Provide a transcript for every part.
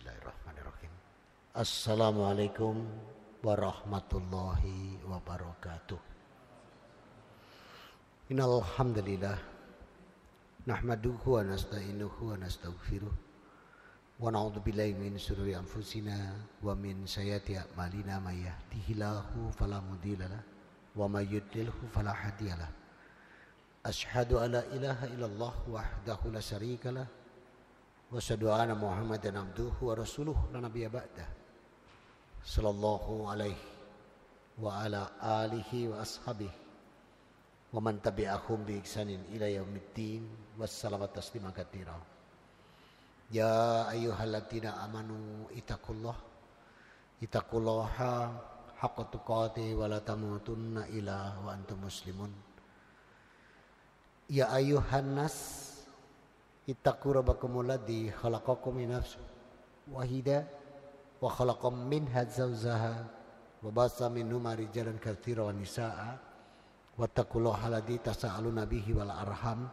Bismillahirrahmanirrahim. Assalamualaikum warahmatullahi wabarakatuh. Innal hamdalillah nahmaduhu wa nasta'inuhu wa nastaghfiruh wa na'udzu billahi min shururi anfusina wa min sayyiati a'malina may yahdihillahu fala mudhillalah wa may yudlilhu fala hadiyalah. Asyhadu an la ilaha illallah wahdahu la syarikalah wa asyhadu anna Muhammadan abduhu wa rasuluhu la nabiyya ba'dah. Sallallahu alaihi wa ala alihi wa ashabihi wa man tabi'ahum bi ihsanin ila yaumiddin wassalamu tasliman katsira. Ya ayyuhalladzina amanu ittaqullaha haqqa tuqatih wa la tamutunna illa wa antum muslimun. Ya ayyuhan nas ittaqu rabbakumul ladzi khalaqakum min nafsin wahidah wa khalaqam minha zawjaha wa bassa minhuma rijalan katsiran wa nisaa'a wattaqullaha alladzi tasaaluna bihi wal arham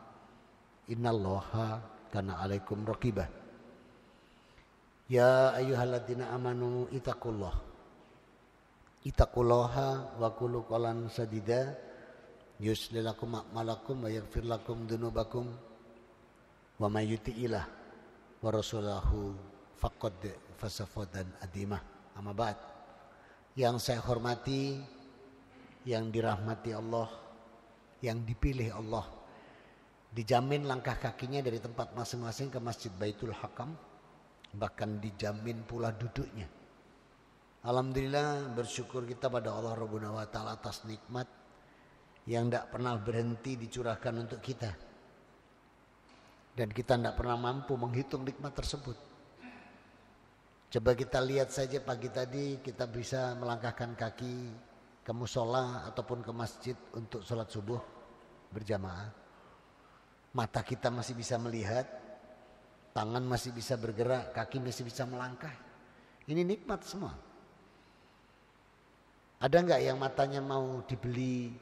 innallaha kana 'alaikum raqibah. Ya ayyuhalladzina amanu ittaqullaha wa qulu qawlan sadida yuslih lakum a'malakum wa yaghfir lakum dzunubakum wa may yuti'illah wa rasulahu faqad fasafadan adimah. Amma ba'd. Yang saya hormati, yang dirahmati Allah, yang dipilih Allah, dijamin langkah kakinya dari tempat masing-masing ke Masjid Baitul Hakam, bahkan dijamin pula duduknya. Alhamdulillah, bersyukur kita pada Allah Rabbuna wa ta'ala atas nikmat yang tidak pernah berhenti dicurahkan untuk kita. Dan kita tidak pernah mampu menghitung nikmat tersebut. Coba kita lihat saja pagi tadi kita bisa melangkahkan kaki ke musola ataupun ke masjid untuk sholat subuh berjamaah. Mata kita masih bisa melihat, tangan masih bisa bergerak, kaki masih bisa melangkah. Ini nikmat semua. Ada nggak yang matanya mau dibeli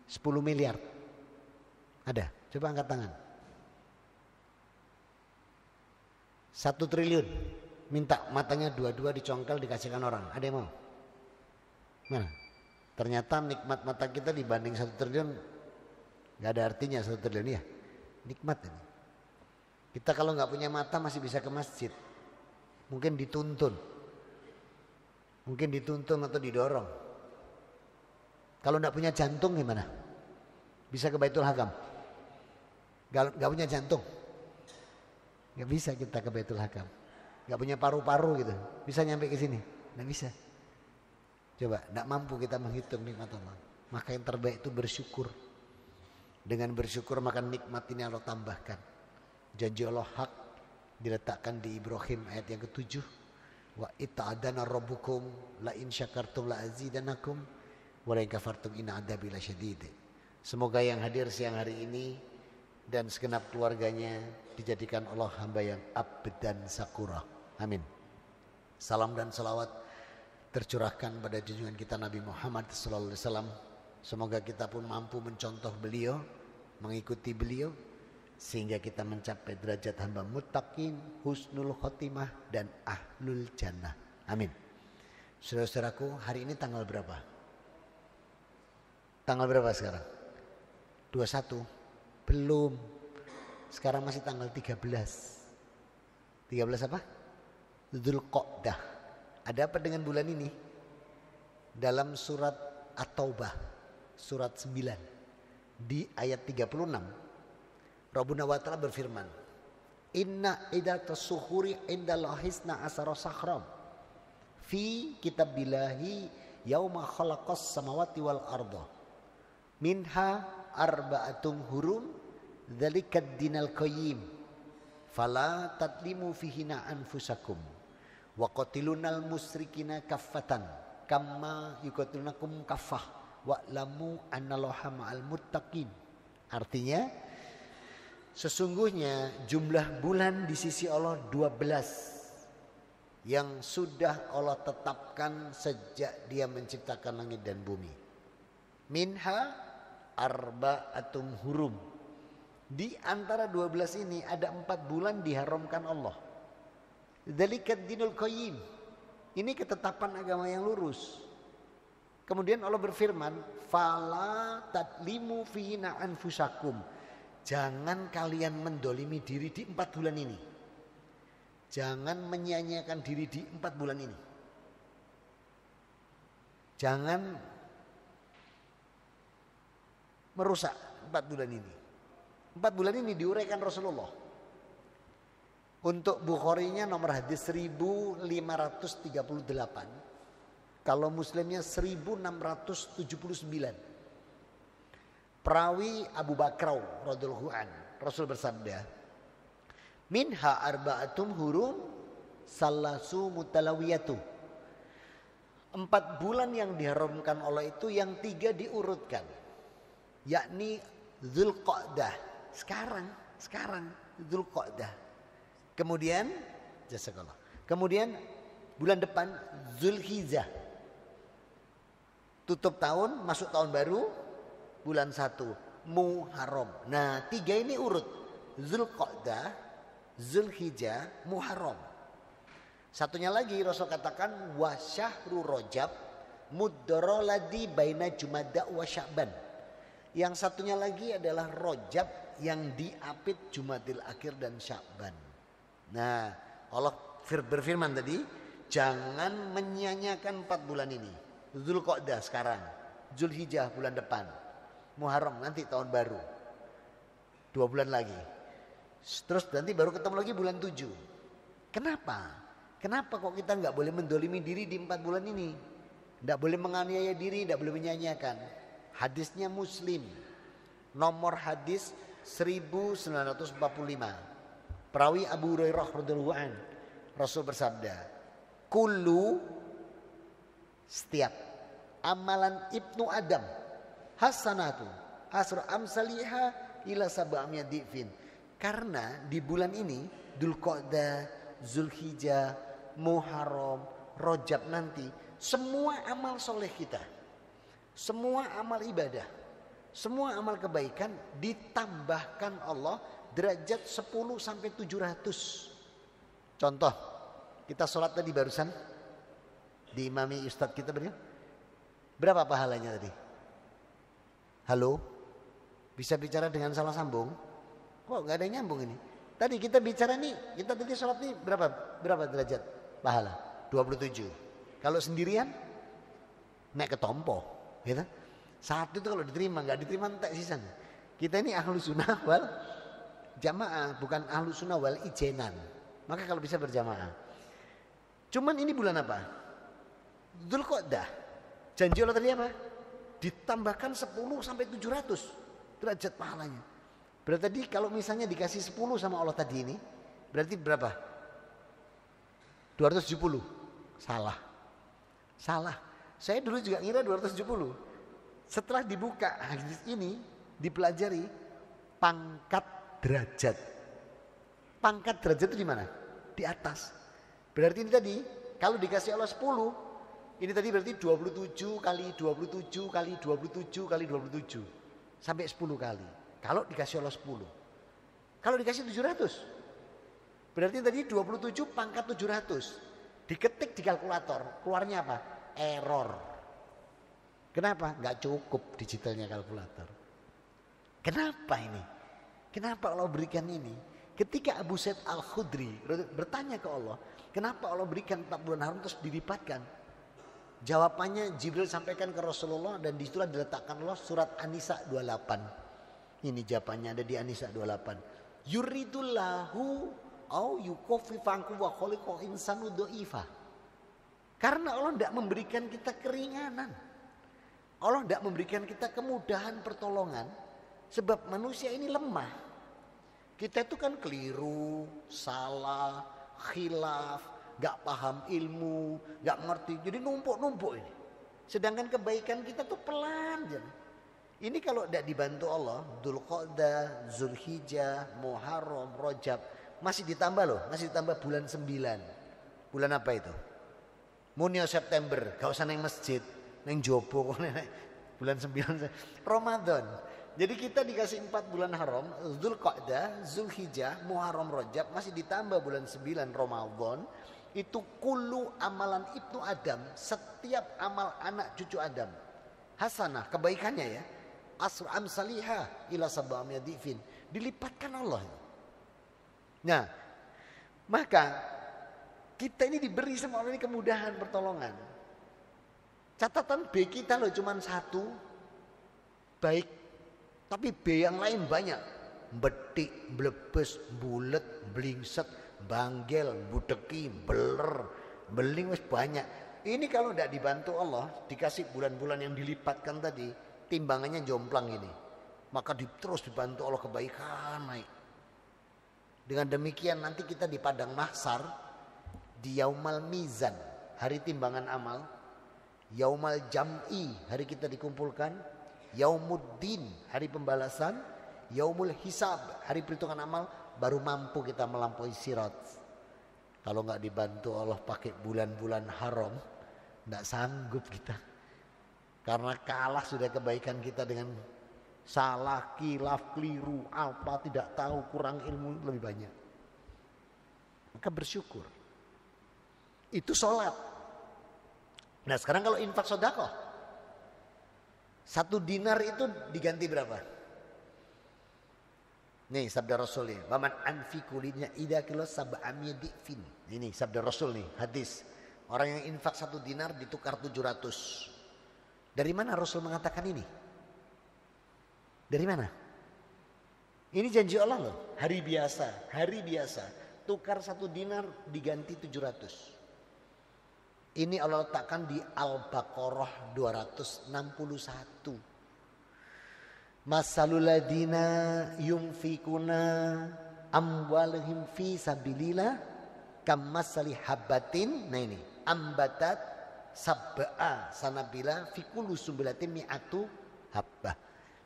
10 miliar? Ada? Coba angkat tangan. 1 triliun minta matanya dua-dua dicongkel dikasihkan orang, ada yang mau? Mana? Ternyata nikmat mata kita dibanding 1 triliun nggak ada artinya. 1 triliun ya nikmat ini. Kita kalau nggak punya mata masih bisa ke masjid, mungkin dituntun atau didorong. Kalau nggak punya jantung gimana? Bisa ke Baitul Hakam? Nggak punya jantung? Gak bisa kita ke Baitul Hakam. Gak punya paru-paru gitu, bisa nyampe ke sini? Gak bisa. Coba, gak mampu kita menghitung nikmat Allah. Maka yang terbaik itu bersyukur. Dengan bersyukur maka nikmat ini Allah tambahkan. Janji Allah hak diletakkan di Ibrahim ayat yang ke-7. Wa ita'adana rabbukum la in syakartum la azidanakum wa la in kafartum inna adabi lasyadid. Semoga yang hadir siang hari ini dan segenap keluarganya dijadikan Allah hamba yang abdan sakura. Amin. Salam dan salawat tercurahkan pada junjungan kita Nabi Muhammad sallallahu alaihi wasallam. Semoga kita pun mampu mencontoh beliau, mengikuti beliau sehingga kita mencapai derajat hamba muttaqin, husnul khotimah dan ahlul jannah. Amin. Saudara-saudaraku, hari ini tanggal berapa? Tanggal berapa sekarang? 21. Belum. Sekarang masih tanggal 13. 13 apa? Dzulqa'dah. Ada apa dengan bulan ini? Dalam surat At-Taubah, surat 9, di ayat 36, Rabbuna wa ta'ala berfirman, Inna iddatas syuhuri indallahi isna asyara syahran fi kitabillahi yauma khalaqas samawati wal arda minha arba'atum hurum dzalikad dinal qayyim fala tadlimu fihina anfusakum wa qatilunal musyrikina kaffatan kama yuqatilunakum kaffah wa lamu annallaha ma'al muttaqin. Artinya sesungguhnya jumlah bulan di sisi Allah 12 yang sudah Allah tetapkan sejak Dia menciptakan langit dan bumi. Minha arba'atum hurum. Di antara 12 ini ada 4 bulan diharamkan Allah. Dzalikat dinul qayyim. Ini ketetapan agama yang lurus. Kemudian Allah berfirman, fala tadlimu fihina anfusakum. Jangan kalian mendolimi diri di 4 bulan ini. Jangan menyia-nyiakan diri di 4 bulan ini. Jangan merusak 4 bulan ini. 4 bulan ini diuraikan Rasulullah. Untuk Bukharinya nomor hadis 1538. Kalau Muslimnya 1679. Perawi Abu Bakrau radhiyallahu an. Rasul bersabda, minha arba'atum hurum salasu mutalawiyatu. 4 bulan yang diharamkan Allah itu yang 3 diurutkan. Yakni Dzulqa'dah. Sekarang Dzulqa'dah. Kemudian jazakallah. Kemudian bulan depan Zulhijjah. Tutup tahun, masuk tahun baru, bulan 1 Muharram. Nah, 3 ini urut. Dzulqa'dah, Zulhijjah, Muharram. Satunya lagi Rasul katakan wa syahrul Rajab muddaraladi baina Jumada wa Sya'ban. Yang satunya lagi adalah Rajab yang diapit Jumadil Akhir dan Sya'ban. Nah, Allah berfirman tadi, jangan menyia-nyiakan 4 bulan ini. Dzulqa'dah sekarang, Zulhijjah bulan depan, Muharram nanti tahun baru, 2 bulan lagi. Terus nanti baru ketemu lagi bulan 7. Kenapa kok kita nggak boleh mendolimi diri di 4 bulan ini? Nggak boleh menganiaya diri, nggak boleh menyia-nyiakan. Hadisnya Muslim, nomor hadis 1945. Perawi Abu Hurairah radhiyallahu an. Rasul bersabda, kullu, setiap amalan ibnu Adam hasanatu asru amsaliha ila sab'amiyat difin. Karena di bulan ini Dzulqa'dah, Zulhijjah, Muharram, Rajab nanti semua amal soleh kita, semua amal ibadah, semua amal kebaikan ditambahkan Allah derajat 10 sampai 700. Contoh, kita sholat tadi barusan diimami Ustadz kita berapa pahalanya tadi? Halo? Bisa bicara dengan salah sambung? Kok gak ada yang nyambung ini? Tadi kita bicara nih, kita tadi sholat nih berapa derajat pahala? 27. Kalau sendirian naik ke tompo, gitu. Satu itu kalau diterima, nggak diterima entek sisanya. Kita ini ahlu sunnah wal jamaah, bukan ahlu sunnah wal ijenan. Maka kalau bisa berjamaah. Cuman ini bulan apa? Dzulqa'dah. Janji Allah tadi apa? Ditambahkan 10 sampai 700 derajat pahalanya. Berarti tadi kalau misalnya dikasih 10 sama Allah tadi ini, berarti berapa? 270. Salah. Saya dulu juga ngira 270. Setelah dibuka hadis ini, dipelajari pangkat derajat. Pangkat derajat itu di mana? Di atas. Berarti ini tadi kalau dikasih Allah 10, ini tadi berarti 27 kali 27 kali 27 kali 27 sampai 10 kali. Kalau dikasih Allah 10. Kalau dikasih 700, berarti tadi 27 pangkat 700. Diketik di kalkulator, keluarnya apa? Error. Kenapa? Nggak cukup digitalnya kalkulator. Kenapa ini? Kenapa Allah berikan ini? Ketika Abu Sa'id Al-Khudri bertanya ke Allah, kenapa Allah berikan 4 bulan haram terus dilipatkan? Jawabannya Jibril sampaikan ke Rasulullah dan disitulah diletakkan Allah surat An-Nisa 28. Ini jawabannya ada di An-Nisa 28. Yuridullahu au yukhaffifanku wa khaliqa insanu dha'ifa. Karena Allah tidak memberikan kita keringanan. Allah tidak memberikan kita kemudahan pertolongan sebab manusia ini lemah. Kita itu kan keliru, salah, khilaf, gak paham ilmu, gak ngerti. Jadi numpuk-numpuk ini. Sedangkan kebaikan kita tuh pelan. Ini kalau tidak dibantu Allah, Dzulqa'dah, Zulhijjah, Muharram, Rajab, masih ditambah loh, masih ditambah bulan 9. Bulan apa itu? Munio September, gak usah neng masjid, neng jopo, bulan 9. Ramadan. Jadi kita dikasih 4 bulan haram, Dzulqa'dah, Zulhijjah, Muharram, Rajab, masih ditambah bulan 9 Ramadan. Itu kullu amalan ibnu Adam, setiap amal anak cucu Adam. Hasanah, kebaikannya ya. Asru amsalihah ila sab'amiyah dhifin. Dilipatkan Allah. Nah, maka kita ini diberi sama Allah ini kemudahan, pertolongan. Catatan B kita loh cuman 1, baik. Tapi B yang lain banyak. Betik, blebes, bulet, blingset, banggel, budeki, beler, beling wis banyak. Ini kalau tidak dibantu Allah, dikasih bulan-bulan yang dilipatkan tadi, timbangannya jomplang ini. Maka terus dibantu Allah, kebaikan naik. Dengan demikian nanti kita di padang mahsyar, di yaumal mizan, hari timbangan amal, yaumal jam'i, hari kita dikumpulkan, yaumuddin, hari pembalasan, yaumul hisab, hari perhitungan amal, baru mampu kita melampaui sirat. Kalau nggak dibantu Allah pakai bulan-bulan haram, nggak sanggup kita. Karena kalah sudah kebaikan kita dengan salah, kilaf, keliru, apa tidak tahu, kurang ilmu lebih banyak. Maka bersyukur. Itu sholat. Nah sekarang kalau infak sedekah, 1 dinar itu diganti berapa? Nih sabda Rasul nih, "Waman anfikulinya idza kilo sab'amiyah dhifin." Ini sabda Rasul nih, hadis. Orang yang infak 1 dinar ditukar 700. Dari mana Rasul mengatakan ini? Dari mana? Ini janji Allah loh, hari biasa, tukar 1 dinar diganti 700. Ini Allah letakkan di Al-Baqarah 261. Masalul ladina yunfikuna amwalihim fi sabilillah kamasali habatin. Nah ini, ambatat sab'a sanabila fi kulli sumbulatin mi'atu habbah.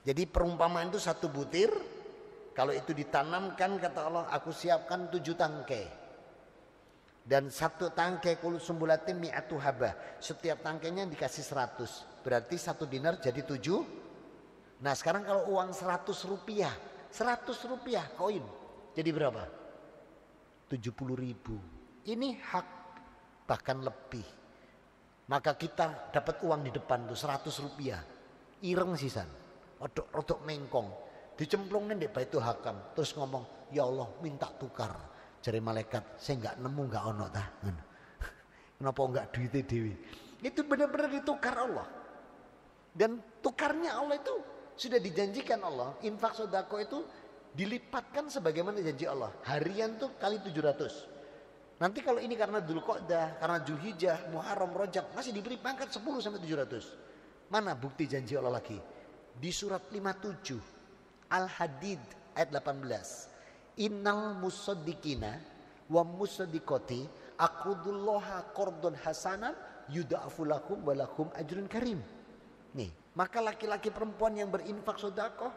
Jadi perumpamaan itu 1 butir, kalau itu ditanamkan kata Allah, aku siapkan 7 tangkai. Dan 1 tangkai kullu sumbulatin mi'atu habbah. Setiap tangkainya dikasih 100. Berarti 1 dinar jadi 7. Nah sekarang kalau uang 100 rupiah koin, jadi berapa? 70.000. Ini hak, bahkan lebih. Maka kita dapat uang di depan tuh 100 rupiah. Ireng sisan, rodok mengkong. Dicemplungin di Baitul Hakam. Terus ngomong, ya Allah minta tukar. Jari malaikat, saya nggak nemu, nggak ono tah. Kenapa nggak duitnya dewi? Itu benar-benar ditukar Allah. Dan tukarnya Allah itu sudah dijanjikan Allah. Infak sedekah itu dilipatkan sebagaimana janji Allah. Harian tuh kali 700. Nanti kalau ini karena Dzulqa'dah, karena Zulhijjah, Muharram, Rajab, masih diberi pangkat 10 sampai 700. Mana bukti janji Allah lagi? Di surat 57 Al-Hadid ayat 18. Innal musaddiqina wa musaddiqati aqridullaha qardan hasanan yudha'afu lakum wa lakum ajrun karim. Nih, maka laki-laki perempuan yang berinfak sedekah,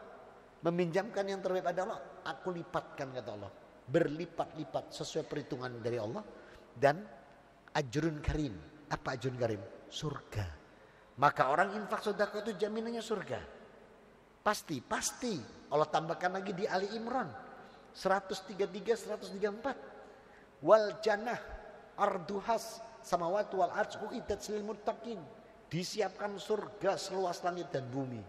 meminjamkan yang terbaik pada Allah, aku lipatkan kata Allah. Berlipat-lipat sesuai perhitungan dari Allah. Dan ajrun karim. Apa ajrun karim? Surga. Maka orang infak sedekah itu jaminannya surga. Pasti. Allah tambahkan lagi di Ali Imran 133, 134. Wal jannah arduhas samawati wal arsh uiddat lil muttaqin. Disiapkan surga seluas langit dan bumi.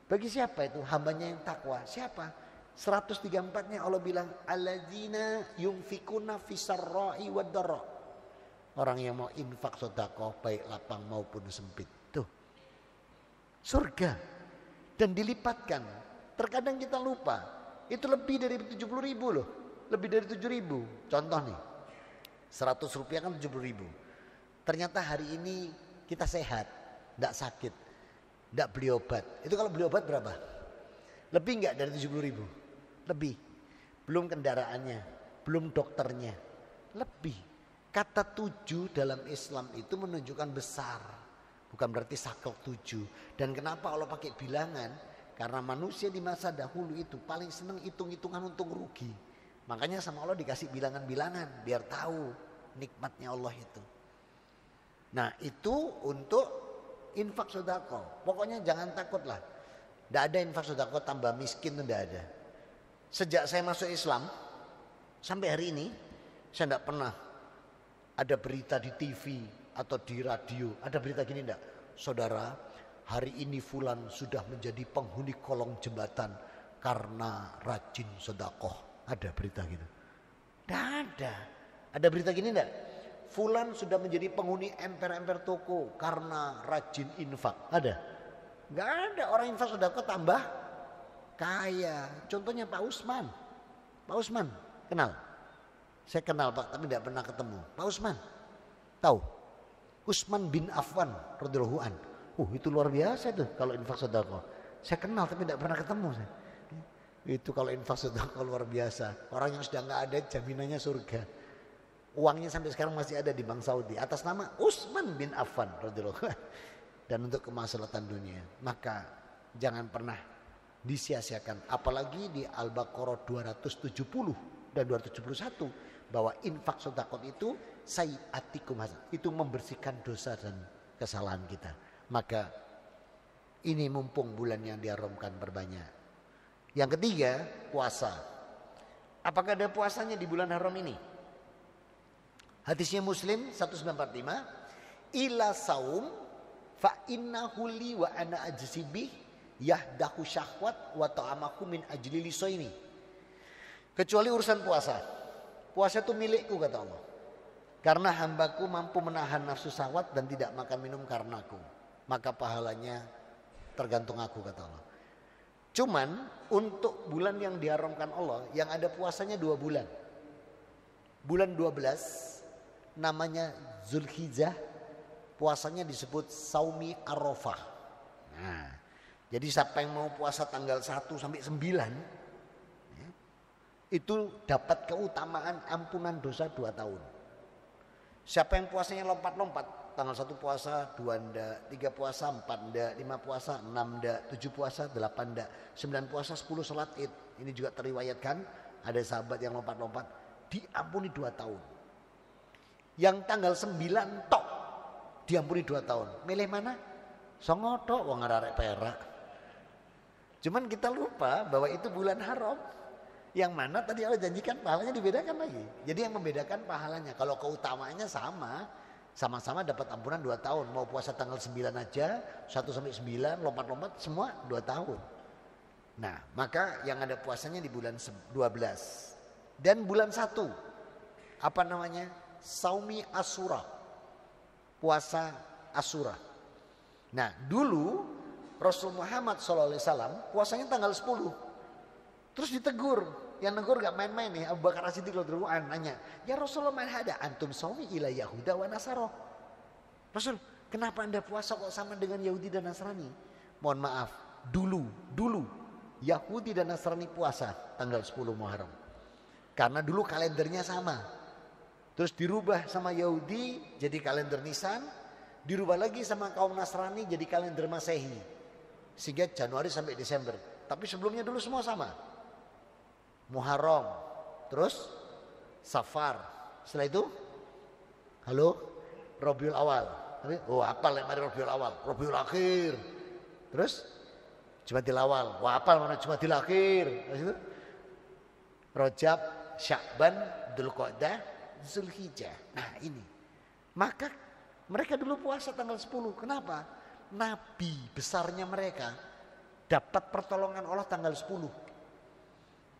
Bagi siapa itu? Hambanya yang takwa. Siapa? 134-nya Allah bilang alladzina yunfikuna fisarra'i wad-dharra. Orang yang mau infak sedekah baik lapang maupun sempit. Tuh. Surga. Dan dilipatkan. Terkadang kita lupa. Itu lebih dari 70.000 loh. Lebih dari 7.000. Contoh nih. 100 rupiah kan 70.000. Ternyata hari ini kita sehat. Tidak sakit. Tidak beli obat. Itu kalau beli obat berapa? Lebih enggak dari 70.000? Lebih. Belum kendaraannya. Belum dokternya. Lebih. Kata 7 dalam Islam itu menunjukkan besar. Bukan berarti saklek 7. Dan kenapa Allah pakai bilangan? Karena manusia di masa dahulu itu paling senang hitung-hitungan untung rugi. Makanya sama Allah dikasih bilangan-bilangan. Biar tahu nikmatnya Allah itu. Nah itu untuk infak sedekah. Pokoknya jangan takutlah. Tidak ada infak sedekah tambah miskin, tidak ada. Sejak saya masuk Islam sampai hari ini saya tidak pernah ada berita di TV atau di radio, ada berita gini enggak? Saudara, hari ini fulan sudah menjadi penghuni kolong jembatan karena rajin sedekah. Ada berita gitu? Tidak ada. Ada berita gini enggak? Fulan sudah menjadi penghuni emper-emper toko karena rajin infak. Ada? Enggak ada. Orang infak sedekah tambah kaya. Contohnya Pak Usman. Pak Usman, kenal? Saya kenal Pak, tapi tidak pernah ketemu. Pak Usman, tahu? Usman bin Affan radhiyallahu an. Itu luar biasa tuh kalau infak sedekah. Saya kenal tapi tidak pernah ketemu saya. Itu kalau infak sedekah luar biasa. Orang yang sudah nggak ada jaminannya surga. Uangnya sampai sekarang masih ada di Bank Saudi atas nama Usman bin Affan radhiyallahu an. Dan untuk kemaslahatan dunia. Maka jangan pernah disia-siakan. Apalagi di Al-Baqarah 270 dan 271 bahwa infak sedekah itu sayiatikum hasan, itu membersihkan dosa dan kesalahan kita. Maka ini mumpung bulan yang diharamkan berbanyak. Yang ketiga, puasa. Apakah ada puasanya di bulan haram ini? Hadisnya Muslim 1945, ila saum fa innahu li wa ana ajsibih yahdahu syahwat wa ta'amahu min ajli lisaini. Kecuali urusan puasa. Puasa itu milikku kata Allah. Karena hambaku mampu menahan nafsu syahwat dan tidak makan minum karena aku. Maka pahalanya tergantung aku kata Allah. Cuman untuk bulan yang diharamkan Allah yang ada puasanya 2 bulan. Bulan 12 namanya Zulhijjah, puasanya disebut Saumi Arafah. Nah, jadi siapa yang mau puasa tanggal 1 sampai 9 itu dapat keutamaan ampunan dosa 2 tahun. Siapa yang puasanya lompat-lompat, tanggal 1 puasa 2 ndak, 3 puasa 4 ndak, 5 puasa 6 ndak, 7 puasa 8 ndak, 9 puasa 10 salat Id. Ini juga teriwayatkan ada sahabat yang lompat-lompat diampuni 2 tahun. Yang tanggal 9 tok diampuni 2 tahun. Milih mana? Songo tok wong arek perak. Cuman kita lupa bahwa itu bulan haram. Yang mana tadi Allah janjikan pahalanya dibedakan lagi. Jadi yang membedakan pahalanya. Kalau keutamaannya sama-sama dapat ampunan 2 tahun. Mau puasa tanggal 9 aja, 1 sampai 9, lompat-lompat semua 2 tahun. Nah, maka yang ada puasanya di bulan 12. Dan bulan 1, apa namanya? Saumi Asyura. Puasa Asyura. Nah, dulu Rasul Muhammad SAW puasanya tanggal 10. Terus ditegur. Yang negur gak main-main nih. Abu Bakar As-Siddiq radhiyallahu anhu nanya, "Ya Rasulullah, man hada antum saumi ila Yahuda wa Nasara?" Rasul, kenapa Anda puasa kok sama dengan Yahudi dan Nasrani? Mohon maaf, dulu Yahudi dan Nasrani puasa tanggal 10 Muharram. Karena dulu kalendernya sama. Terus dirubah sama Yahudi jadi kalender Nisan, dirubah lagi sama kaum Nasrani jadi kalender Masehi. Sehingga Januari sampai Desember. Tapi sebelumnya dulu semua sama. Muharram, terus Safar, setelah itu Rabiul Awal. Apal mari Rabiul Awal, Rabiul Akhir, terus Jumadil Awal. Apal mana Jumadil Akhir? Terus itu Rajab, Sya'ban, Dzulqa'dah, Zulhijjah. Nah ini, maka mereka dulu puasa tanggal 10. Kenapa? Nabi besarnya mereka dapat pertolongan Allah tanggal 10.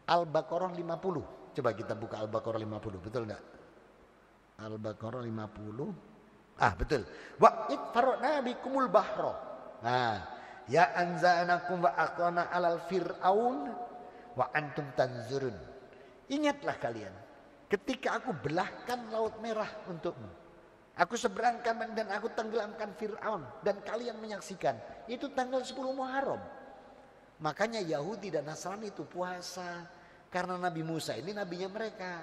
Al-Baqarah 50. Coba kita buka Al-Baqarah 50. Betul enggak? Al-Baqarah 50. Betul. Wa id faraqna bikumul bahra. Nah, ya anza'nakum wa aqana 'alal fir'aun wa antum tanzurun. Ingatlah kalian ketika aku belahkan laut merah untukmu. Aku seberangkan dan aku tenggelamkan Fir'aun dan kalian menyaksikan. Itu tanggal 10 Muharram. Makanya Yahudi dan Nasrani itu puasa. Karena Nabi Musa ini nabinya mereka.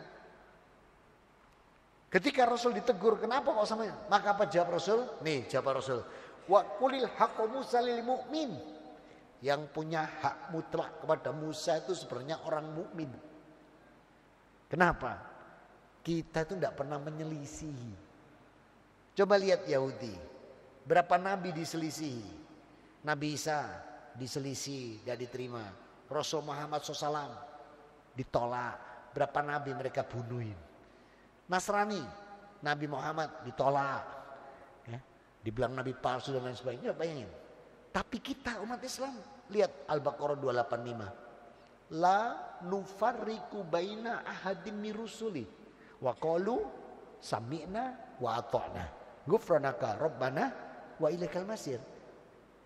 Ketika Rasul ditegur, kenapa kok sama? Maka apa jawab Rasul? Nih jawab Rasul. Wa qulil haqqu Musa lil mu'min. Yang punya hak mutlak kepada Musa itu sebenarnya orang mukmin. Kenapa? Kita itu tidak pernah menyelisihi. Coba lihat Yahudi. Berapa nabi diselisihi? Nabi Isa diselisih, tidak diterima. Rasul Muhammad SAW ditolak. Berapa nabi mereka bunuhin. Nasrani, Nabi Muhammad ditolak. Ya, dibilang nabi palsu dan lain sebagainya. Bayangin. Tapi kita umat Islam, lihat Al-Baqarah 285. La nufarriqu baina ahadim mirusuli wa qalu sami'na wa ata'na ghufranaka rabbana wa ilaikal masir.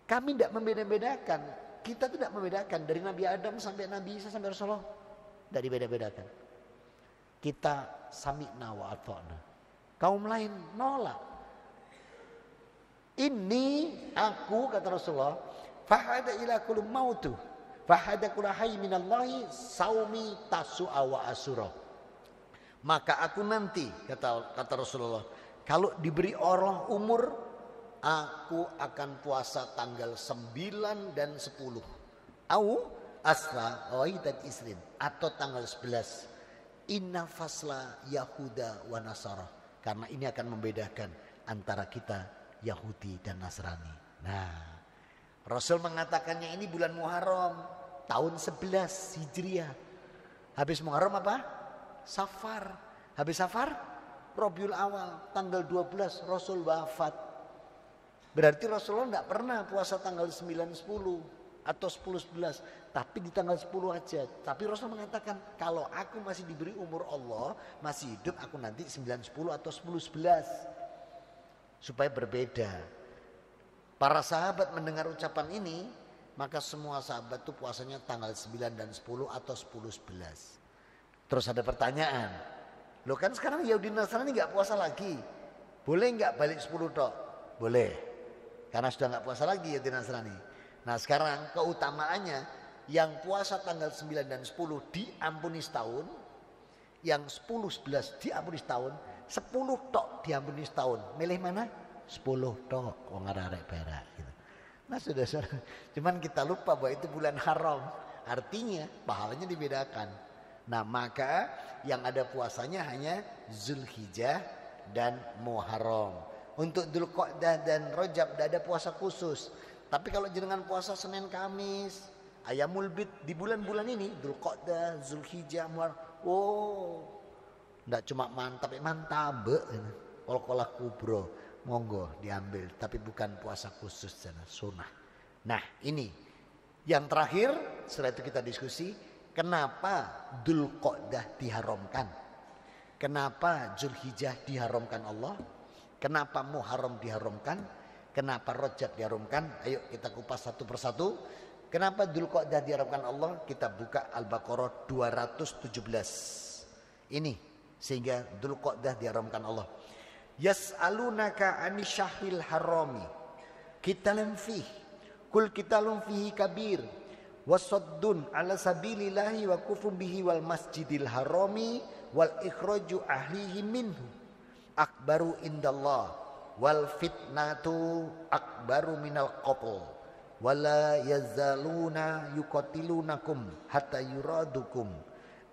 Kami tidak membeda-bedakan. Kita tidak membedakan dari Nabi Adam sampai Nabi Isa sampai Rasulullah. Tidak dibeda-bedakan. Kita sami'na wa ata'na. Kaum lain nolak. Ini aku, kata Rasulullah, fahada ila kullu mautu fahada kullu hayy minallahi saumi tasu'a wa asyura. Maka aku nanti, kata Rasulullah, kalau diberi Allah umur, aku akan puasa tanggal 9 dan 10. Au asra waidat isrin, atau tanggal 11. Inna fasla Yahuda wa Nasara. Karena ini akan membedakan antara kita Yahudi dan Nasrani. Nah, Rasul mengatakannya ini bulan Muharram tahun 11 Hijriah. Habis Muharram apa? Safar. Habis Safar Rabiul Awal tanggal 12 Rasul wafat. Berarti Rasulullah tidak pernah puasa tanggal 9 10 atau 10 11, tapi di tanggal 10 aja. Tapi Rasul mengatakan kalau aku masih diberi umur Allah, masih hidup, aku nanti 9 10 atau 10 11. Supaya berbeda. Para sahabat mendengar ucapan ini, maka semua sahabat itu puasanya tanggal 9 dan 10 atau 10 11. Terus ada pertanyaan, loh kan sekarang Yahudi Nasrani nggak puasa lagi, boleh nggak balik 10 tok? Boleh, karena sudah nggak puasa lagi Yahudi Nasrani. Nah sekarang keutamaannya, yang puasa tanggal 9 dan 10 diampuni setahun, yang 10 11 diampuni setahun, 10 tok diampuni setahun. Milih mana? 10 tok. Wong arek perak gitu. Nah sudah, cuman kita lupa bahwa itu bulan haram. Artinya pahalanya dibedakan. Nah maka yang ada puasanya hanya Zulhijjah dan Muharram. Untuk Dzulqa'dah dan Rajab tidak ada puasa khusus. Tapi kalau jenengan puasa Senin Kamis, Ayamul Bid di bulan-bulan ini, Dzulqa'dah, Zulhijjah, Muharram. Oh, tidak cuma mantap, kol-kolah kubro, monggo diambil. Tapi bukan puasa khusus, sunnah. Nah ini yang terakhir, setelah itu kita diskusi. Kenapa Dzulqa'dah diharamkan? Kenapa Zulhijjah diharamkan Allah? Kenapa Muharram diharamkan? Kenapa Rajab diharamkan? Ayo kita kupas satu persatu. Kenapa Dzulqa'dah diharamkan Allah? Kita buka Al-Baqarah 217. Ini sehingga Dzulqa'dah diharamkan Allah. Yas'alunaka 'anil syahril harami qitalun fihi kul qitalun fihi kabir wasaddun 'ala sabilillahi wa kufrun bihi wal masjidil harami wal ikhraju ahlihi minhu akbaru indallah wal fitnatu akbaru minal qatl wala yazaluna yuqatilunakum hatta yuradukum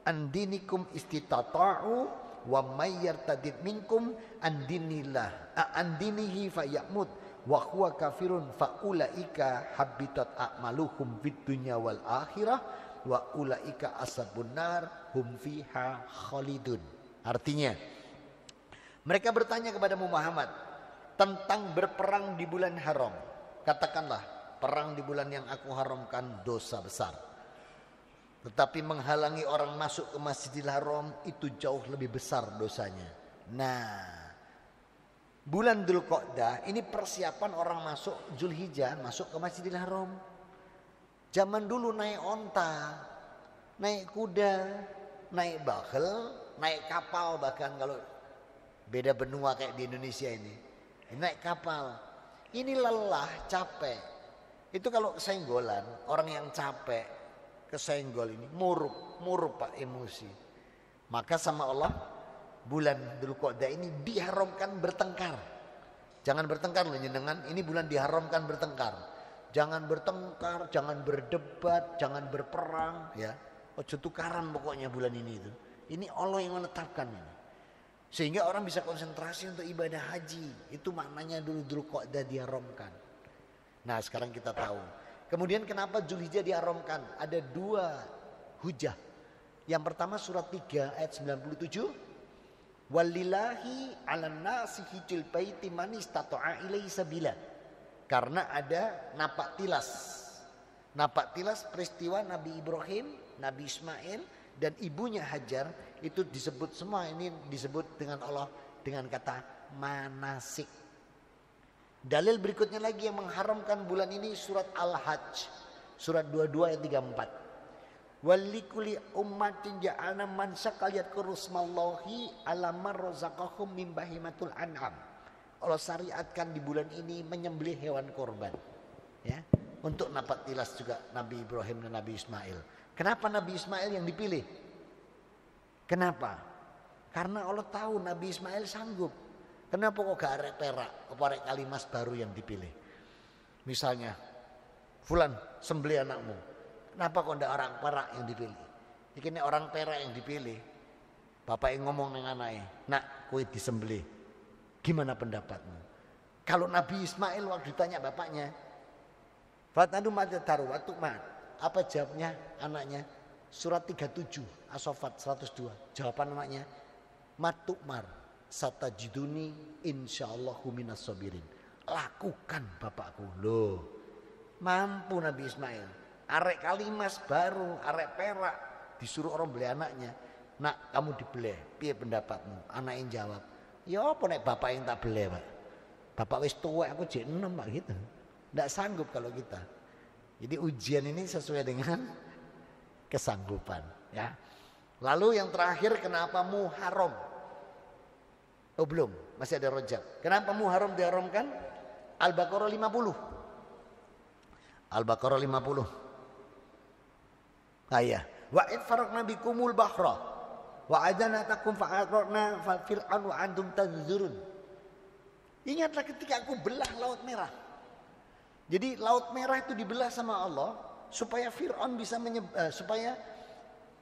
andinikum istitata'u wa may yartadid minkum andinihi fayamut wa huwa kafirun fa ulaika habitat a'maluhum fid dunya wal akhirah wa ulaika ashabun nar hum fiha khalidun. Artinya mereka bertanya kepada Muhammad tentang berperang di bulan haram. Katakanlah, perang di bulan yang aku haramkan dosa besar. Tetapi menghalangi orang masuk ke Masjidil Haram itu jauh lebih besar dosanya. Nah, bulan Dzulqa'dah ini persiapan orang masuk Zulhijjah, masuk ke Masjidil Haram. Zaman dulu naik onta, naik kuda, naik bakhel, naik kapal, bahkan kalau beda benua kayak di Indonesia ini naik kapal. Ini lelah, capek. Itu kalau kesenggolan, orang yang capek kesenggol ini murup Pak emosi. Maka sama Allah bulan Dzulqa'dah ini diharamkan bertengkar. Jangan bertengkar loh jenengan, ini bulan diharamkan bertengkar. Jangan bertengkar, jangan berdebat, jangan berperang ya. Ojo tukaran pokoknya bulan ini itu. Ini Allah yang menetapkan ini. Sehingga orang bisa konsentrasi untuk ibadah haji. Itu maknanya dulu Dzulqa'dah diharamkan. Nah sekarang kita tahu Kemudian kenapa Dzulhijjah diharamkan? Ada 2 hujah. Yang pertama surat 3 ayat 97. Walillahi 'alan nasi hijjul baiti man istata'a ilaihi sabila. Karena ada napak tilas. Napak tilas peristiwa Nabi Ibrahim, Nabi Ismail dan ibunya Hajar itu disebut semua, ini disebut dengan Allah dengan kata manasik. Dalil berikutnya lagi yang mengharamkan bulan ini surat Al-Hajj. Surat 22 ayat 34. Walikuli ummatin ja'alna mansakal yadhkuru smallahi ala ma razaqahum min bahimatul an'am. Allah syariatkan di bulan ini menyembelih hewan korban. Ya, untuk napak tilas juga Nabi Ibrahim dan Nabi Ismail. Kenapa Nabi Ismail yang dipilih? Kenapa? Karena Allah tahu Nabi Ismail sanggup. Kenapa kok gak arek perak, apa arek kalimas baru yang dipilih? Misalnya, Fulan sembelih anakmu. Kenapa kok ndak orang perak yang dipilih? Ini orang perak yang dipilih. Bapak yang ngomong dengan anaknya, nak kowe disembelih. Gimana pendapatmu? Kalau Nabi Ismail waktu ditanya bapaknya, Fatadu ma'taru wa tu'mat. Apa jawabnya anaknya? Surat 37 As-Saffat 102. Jawaban anaknya, Matukmar satajiduni insyaallahu minas sabirin. Lakukan bapakku. Loh, mampu Nabi Ismail. Arek kalimas baru, arek perak, disuruh orang beli anaknya. Nak, kamu dibeli, piye pendapatmu? Anak yang jawab, ya apa nek bapak yang tak beli, Pak? Bapak wis tua, aku jek 6, Pak, gitu. Nggak sanggup kalau kita. Jadi ujian ini sesuai dengan kesanggupan, ya. Lalu yang terakhir, kenapa Muharram? Oh belum, masih ada Rajab. Kenapa Muharram diharamkan? Al-Baqarah 50. Al-Baqarah 50. Ayah, wa id faraqna bikumul bahra wa adanatakum fa'aqna fir'an wa antum tanzurun. Ingatlah ketika aku belah Laut Merah. Jadi Laut Merah itu dibelah sama Allah supaya Fir'aun bisa supaya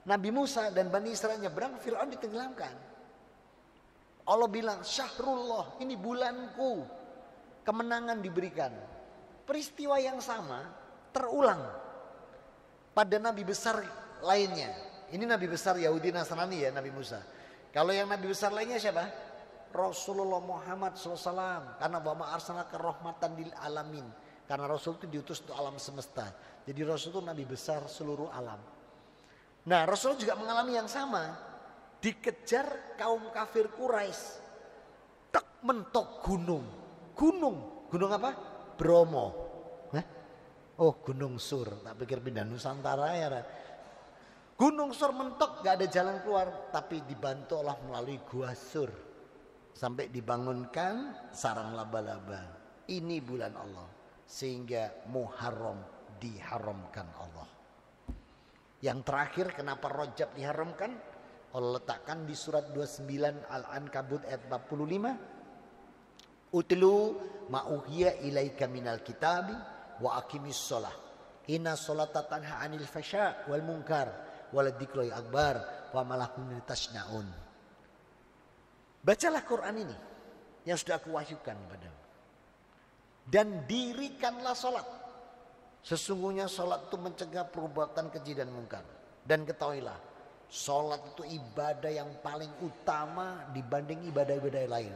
Nabi Musa dan Bani Israel nyebrang, Fir'aun ditenggelamkan. Allah bilang, Syahrullah, ini bulanku. Kemenangan diberikan. Peristiwa yang sama terulang pada Nabi besar lainnya. Ini Nabi besar Yahudi Nasrani ya, Nabi Musa. Kalau yang Nabi besar lainnya siapa? Rasulullah Muhammad SAW. Karena wa ma arsalnaka rahmatan lil alamin. Karena Rasul itu diutus untuk alam semesta. Jadi Rasul itu Nabi besar seluruh alam. Nah, Rasul juga mengalami yang sama. Dikejar kaum kafir Quraisy. Tak mentok gunung. Gunung apa? Bromo. Hah? Oh, Gunung Sur. Tak pikir pindah Nusantara ya. Gunung Sur mentok, gak ada jalan keluar. Tapi dibantu Allah melalui Gua Sur. Sampai dibangunkan sarang laba-laba. Ini bulan Allah. Sehingga Muharram diharamkan Allah. Yang terakhir, kenapa Rajab diharamkan? Allah letakkan di surat 29 Al-Ankabut ayat 45. Utlu ma'uhiya ilaika minal kitabi wa aqimis sholah. Inna sholata tanha anil fasya wal munkar waladzikru akbar wa malakum tasnaun. Bacalah Quran ini yang sudah aku wahyukan padamu. Dan dirikanlah sholat. Sesungguhnya sholat itu mencegah perbuatan keji dan mungkar. Dan ketahuilah, sholat itu ibadah yang paling utama dibanding ibadah-ibadah lain.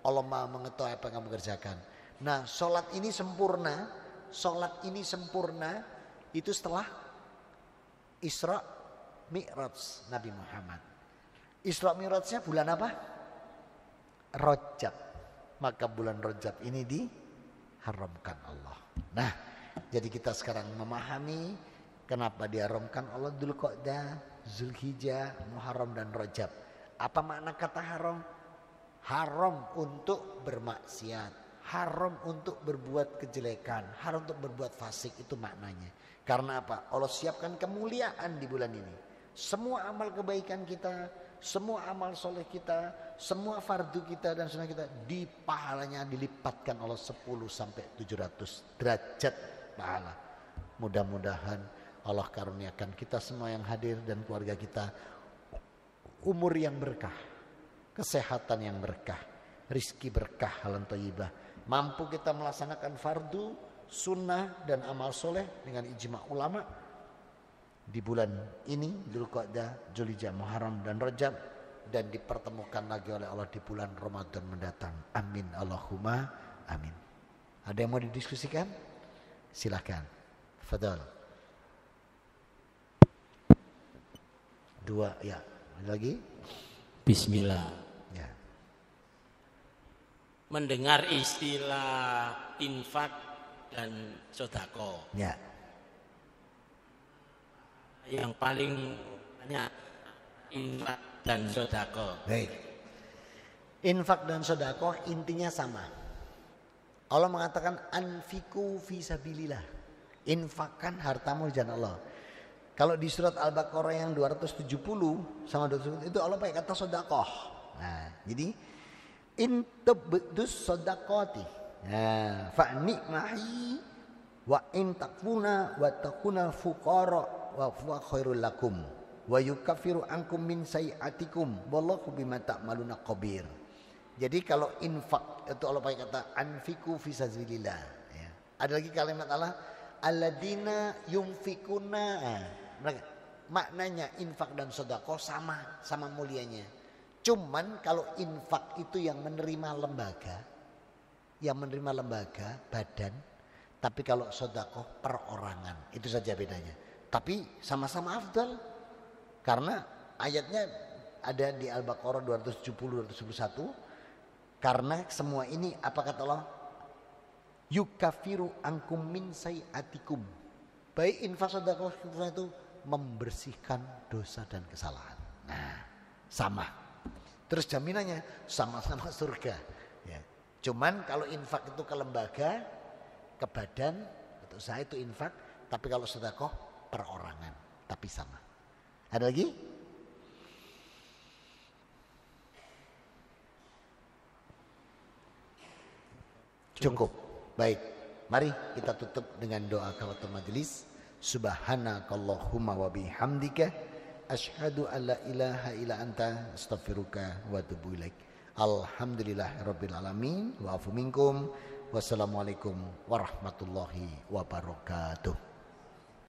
Allah Maha mengetahui apa yang kamu kerjakan. Nah, sholat ini sempurna. Sholat ini sempurna itu setelah Isra Mi'raj Nabi Muhammad. Isra Mi'rajnya bulan apa? Rajab. Maka bulan Rajab ini diharamkan Allah. Nah, jadi kita sekarang memahami kenapa diharamkan Allah Dzulqa'dah, Dzulhijjah, Muharram dan Rajab. Apa makna kata haram? Haram untuk bermaksiat, haram untuk berbuat kejelekan, haram untuk berbuat fasik, itu maknanya. Karena apa? Allah siapkan kemuliaan di bulan ini. Semua amal kebaikan kita, semua amal soleh kita, semua fardu kita dan sunnah kita di pahalanya dilipatkan Allah 10 sampai 700 derajat pahala. Mudah-mudahan Allah karuniakan kita semua yang hadir dan keluarga kita umur yang berkah, kesehatan yang berkah, rizki berkah, halan thayyibah. Mampu kita melaksanakan fardu, sunnah dan amal soleh dengan ijma' ulama di bulan ini, Dzulqa'dah, Dzulhijjah, Muharram dan Rajab, dan dipertemukan lagi oleh Allah di bulan Ramadan mendatang. Amin Allahumma amin. Ada yang mau didiskusikan? Silakan. Fadal. 2 ya. Ada lagi? Bismillah. Ya. Mendengar istilah infak dan sedekah. Ya. Yang paling banyak infak dan sedekah. Baik. Infak dan sedekah intinya sama. Allah mengatakan anfiku fi sabilillah. Infakkan hartamu di jalan Allah. Kalau di surat Al-Baqarah yang 270 sama 270 itu Allah pakai kata sedekah. Nah, jadi in tubdus sedaqati. Nah, fa ni'mahi wa in takfuna wa takuna fuqara wa huwa khairul lakum wa yukaffiru ankum min sayiatikum wallahu bima ta'maluna khabir. Jadi kalau infak itu Allah pakai kata anfiku fi sabilillah ya. Ada lagi kalimat Allah alladzina yunfikuna. Maknanya infak dan sedekah sama mulianya. Cuman kalau infak itu yang menerima lembaga badan, tapi kalau sedekah perorangan, itu saja bedanya. Tapi sama-sama afdal. Karena ayatnya ada di Al-Baqarah 270-271. Karena semua ini apa kata Allah? Yukafiru ankum min sayiatikum. Baik infak sedekah itu membersihkan dosa dan kesalahan. Nah, sama. Terus jaminannya sama-sama surga. Ya. Cuman kalau infak itu ke lembaga, ke badan, untuk saya itu infak. Tapi kalau sedekah perorangan, tapi sama. Ada lagi? Cukup. Baik. Mari kita tutup dengan doa kafatul majelis. Subhanakallahumma wa bihamdika asyhadu an la ilaha illa anta astaghfiruka wa atubu ilaik. Alhamdulillahirabbil alamin wa afu minkum. Wassalamualaikum warahmatullahi wabarakatuh.